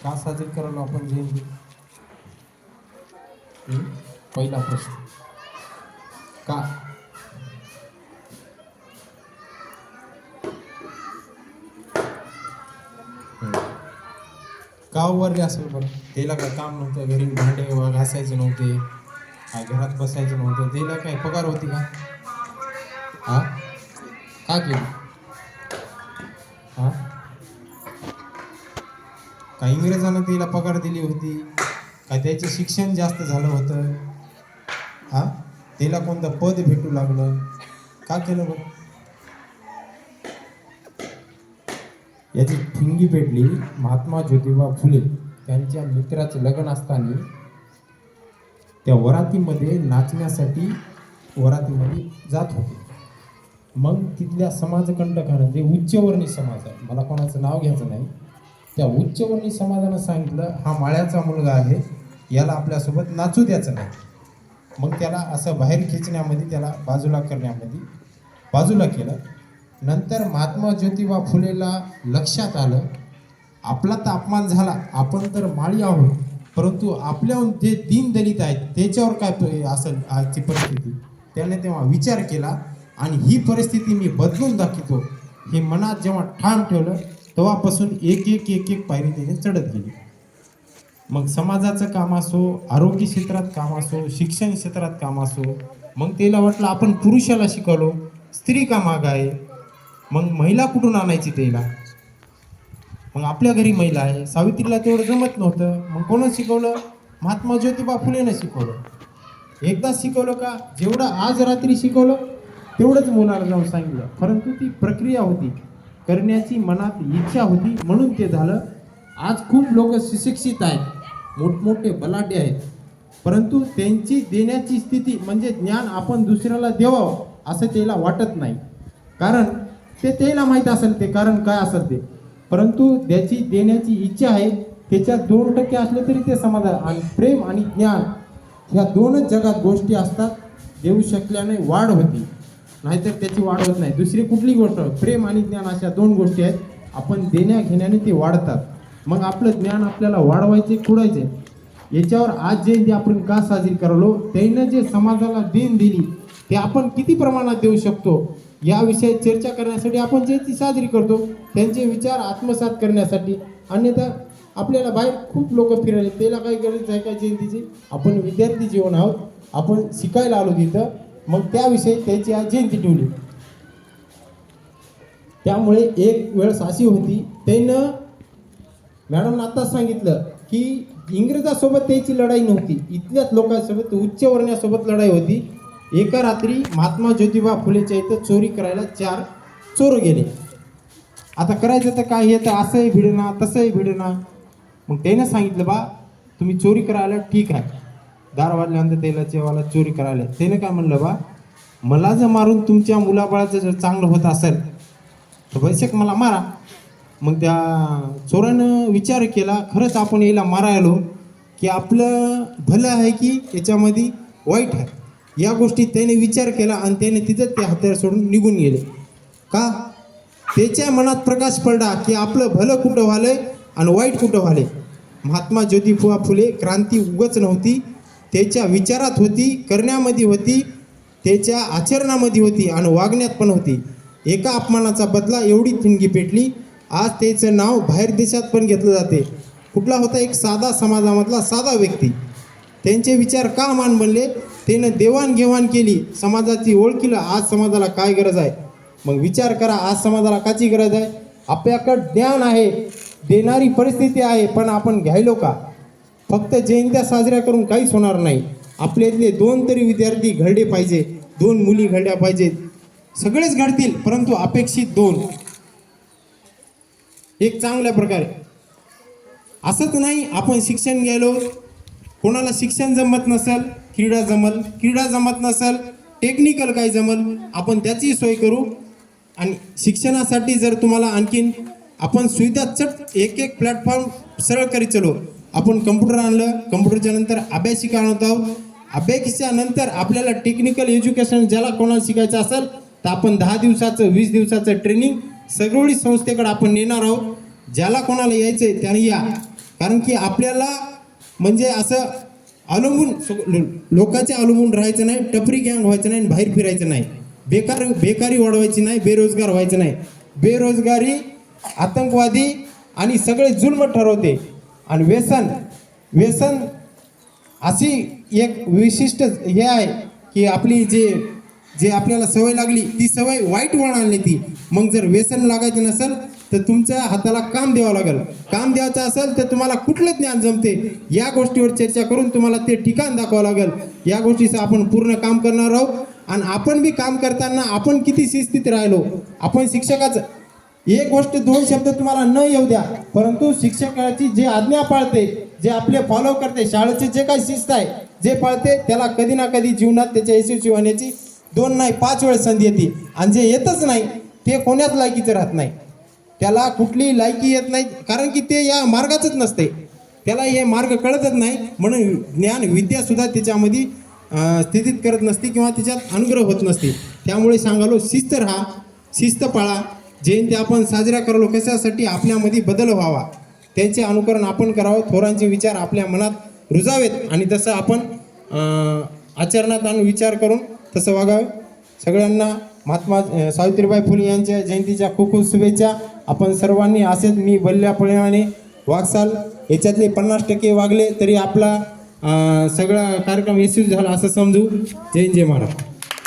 का साजरी करायला आपण जयंती? पहिला प्रश्न का? का उभारले असेल बरं? त्याला काय काम नव्हतं, घरी भांडे घासायचे नव्हते, काय घरात बसायचं नव्हतं, त्याला काय पगार होती का? हा, का केली? हा, का इंग्रजांना त्याला पगार दिली होती? का त्याचे शिक्षण जास्त झालं होतं? हा, त्याला कोणतं पद भेटू लागलं? का केलं बरं? याची ठिंगी पेटली महात्मा ज्योतिबा फुले त्यांच्या मित्राचं लग्न असताना त्या वरातीमध्ये नाचण्यासाठी वरातीमध्ये जात होते. मग तिथल्या समाजकंटकानं, जे उच्चवर्णीय समाज आहे, मला कोणाचं नाव घ्यायचं नाही, त्या उच्चवर्णीय समाजानं सांगितलं हा माळ्याचा मुलगा आहे, याला आपल्यासोबत नाचू द्यायचं नाही. मग त्याला असं बाहेर खेचण्यामध्ये, त्याला बाजूला करण्यामध्ये बाजूला केलं. नंतर महात्मा ज्योतिबा फुलेला लक्षात आलं आपला तर अपमान झाला, आपण तर माळी आहोत, परंतु आपल्याहून जे दीनदलित आहेत त्याच्यावर काय असेल आजची परिस्थिती. त्याने तेव्हा विचार केला आणि ही परिस्थिती मी बदलून दाखवतो हे मनात जेव्हा ठाम ठेवलं तेव्हापासून एक एक एक एक पायरी त्याने चढत गेली. मग समाजाचं काम असो, आरोग्य क्षेत्रात काम असो, शिक्षण क्षेत्रात काम असो, मग त्याला वाटलं आपण पुरुषाला शिकवलो, स्त्री का माग आहे, मग महिला कुठून आणायची त्याला? मग आपल्या घरी महिला आहे, सावित्रीला तेवढं जमत नव्हतं, मग कोणं शिकवलं? महात्मा ज्योतिबा फुलेनं शिकवलं. एकदा शिकवलं का? जेवढं आज रात्री शिकवलं तेवढंच मुलाला जाऊन सांगितलं, परंतु ती प्रक्रिया होती, करण्याची मनात इच्छा होती, म्हणून ते झालं. आज खूप लोक सुशिक्षित आहेत, मोठमोठे बलाढ्य आहेत, परंतु त्यांची देण्याची स्थिती म्हणजे ज्ञान आपण दुसऱ्याला द्यावं असं त्याला वाटत नाही. कारण ते त्याला माहीत असेल ते कारण काय असेल ते, परंतु त्याची देण्याची इच्छा आहे. त्याच्यात 2% असलं तरी ते समाधान. आणि प्रेम आणि ज्ञान ह्या दोनच जगात गोष्टी असतात, देऊ शकल्याने वाढ होती, नाहीतर त्याची वाढ होत नाही. दुसरी कुठली गोष्ट, प्रेम आणि ज्ञान अशा 2 गोष्टी आहेत, आपण देण्या घेण्याने ते वाढतात. मग आपलं ज्ञान आपल्याला वाढवायचे, खुडायचे. याच्यावर आज जयंती आपण का साजरी करलो? त्यानं जे समाजाला देण दिली ते आपण किती प्रमाणात देऊ शकतो याविषयी चर्चा करण्यासाठी आपण जयंती साजरी करतो, त्यांचे विचार आत्मसात करण्यासाठी. अन्यथा आपल्याला बाहेर खूप लोक फिरायले, त्याला काही गरज आहे का जयंतीची? आपण विद्यार्थी जीवन आहोत, आपण शिकायला आलो तिथं, मग त्याविषयी त्याची आज जयंती ठेवली. त्यामुळे एक वेळ अशी होती, त्यानं मॅडम आताच सांगितलं की इंग्रजासोबत त्याची लढाई नव्हती, इथल्याच लोकांसोबत, उच्चवर्णीयासोबत लढाई होती. एका रात्री महात्मा ज्योतिबा फुलेच्या इथं चोरी करायला 4 चोर गेले. आता करायचं तर काय, हे तर असंही भिडना तसंही भिडना. मग त्यानं सांगितलं बा तुम्ही चोरी करायला ठीक आहे. दार वाजल्यानंतर त्याला जेवायला चोरी करायला, त्यानं काय म्हणलं, बा मला जर मारून तुमच्या मुलाबाळाचं जर चांगलं होत असेल तर वैशक मला मारा. मग त्या चोरानं विचार केला, खरंच आपण याला मारायलो की आपलं भलं आहे की याच्यामध्ये वाईट आहे, या गोष्टी त्याने विचार केला आणि त्याने तिथं ते हत्यार सोडून निघून गेले. का? त्याच्या मनात प्रकाश पडला की आपलं भलं कुठं व्हालंय आणि वाईट कुठं व्हालंय. महात्मा ज्योतिबा फुले क्रांती उगच नव्हती, त्याच्या विचारात होती, करण्यामध्ये होती, त्याच्या आचरणामध्ये होती आणि वागण्यात पण होती. एका अपमानाचा बदला एवढी ठिणगी पेटली, आज त्याचं नाव बाहेर देशात पण घेतलं जाते. कुठला होता? एक साधा समाजामधला साधा व्यक्ती. त्यांचे विचार का मान बनले? त्यानं देवाणघेवाण केली, समाजाची ओळखीला. आज समाजाला काय गरज आहे? मग विचार करा, आज समाजाला काची गरज आहे? आपल्याकडं ज्ञान आहे, देणारी परिस्थिती आहे, पण आपण घ्यायलो का? फक्त जयंत्या साजऱ्या करून काहीच होणार नाही. आपल्यातले 2 तरी विद्यार्थी घडले पाहिजे, 2 मुली घडल्या पाहिजेत. सगळेच घडतील, परंतु अपेक्षित 2 एक चांगल्या प्रकारे. असंच नाही आपण शिक्षण घ्यायलो, कोणाला शिक्षण जमत नसेल क्रीडा जमल, क्रीडा जमत नसेल टेक्निकल काय जमल, आपण त्याची सोय करू. आणि शिक्षणासाठी जर तुम्हाला आणखीन आपण सुविधा चट एक एक प्लॅटफॉर्म सरळ करीत चलो. आपण कम्प्युटर आणलं, कम्प्युटरच्या नंतर अभ्यासिका आणत आहोत, अभ्यासिका नंतर आपल्याला टेक्निकल एज्युकेशन ज्याला कोणाला शिकायचं असेल तर आपण 10 दिवसाचं 20 दिवसाचं ट्रेनिंग सगळी संस्थेकडे आपण नेणार आहोत. ज्याला कोणाला यायचंय त्याने या. कारण की आपल्याला म्हणजे असं अवलंबून लोकांच्या अवलंबून राहायचं नाही, टपरी गँग व्हायचं नाही, बाहेर फिरायचं नाही, बेकारी वाढवायची नाही, बेरोजगार व्हायचं नाही. बेरोजगारी आतंकवादी आणि सगळे जुल्म ठरवते. आणि व्यसन अशी एक विशिष्ट हे आहे की आपली जे आपल्याला सवय लागली ती सवय वाईट वळण ती. मग जर व्यसन लागायचं नसेल तर तुमच्या हाताला काम द्यावं लागेल. काम द्यायचं असेल तर तुम्हाला कुठलं ज्ञान जमते या गोष्टीवर चर्चा करून तुम्हाला ते ठिकाण दाखवावं लागेल. या गोष्टीचं आपण पूर्ण काम करणार आहोत. आणि आपण बी काम करताना आपण किती शिस्तीत राहिलो. आपण शिक्षकाचं एक गोष्ट 2 शब्द तुम्हाला न येऊ द्या, परंतु शिक्षकाची जे आज्ञा पाळते, जे आपले फॉलो करते, शाळेचे जे काही शिस्त आहे जे पाळते, त्याला कधी ना कधी जीवनात त्याच्या यशस्वी होण्याची 2 नाही 5 वेळ संधी येते. आणि जे येतच नाही ते कोण्याच लायकीचं राहत नाही. त्याला कुठलीही लायकी येत नाही, कारण की ते या मार्गाचंच नसते. त्याला हे मार्ग कळतच नाही. म्हणून ज्ञान विद्या सुद्धा त्याच्यामध्ये स्थितीत करत नसते किंवा त्याच्यात अनुग्रह होत नसते. त्यामुळे सांगालो, शिस्त राहा, शिस्त पाळा. जयंती आपण साजरा करलो कशासाठी? आपल्यामध्ये बदल व्हावा, त्यांचे अनुकरण आपण करावं, थोरांचे विचार आपल्या मनात रुजावेत आणि तसं आपण आचरणात आणून विचार करून तसं वागावे. सगळ्यांना महात्मा सावित्रीबाई फुले यांच्या जयंतीच्या खूप खूप शुभेच्छा. आपण सर्वांनी असेच मी बोलल्याप्रमाणे वागसाल. याच्यातले 50% वागले तरी आपला सगळा कार्यक्रम यशस्वी झाला असं समजू. जय जय महाराज.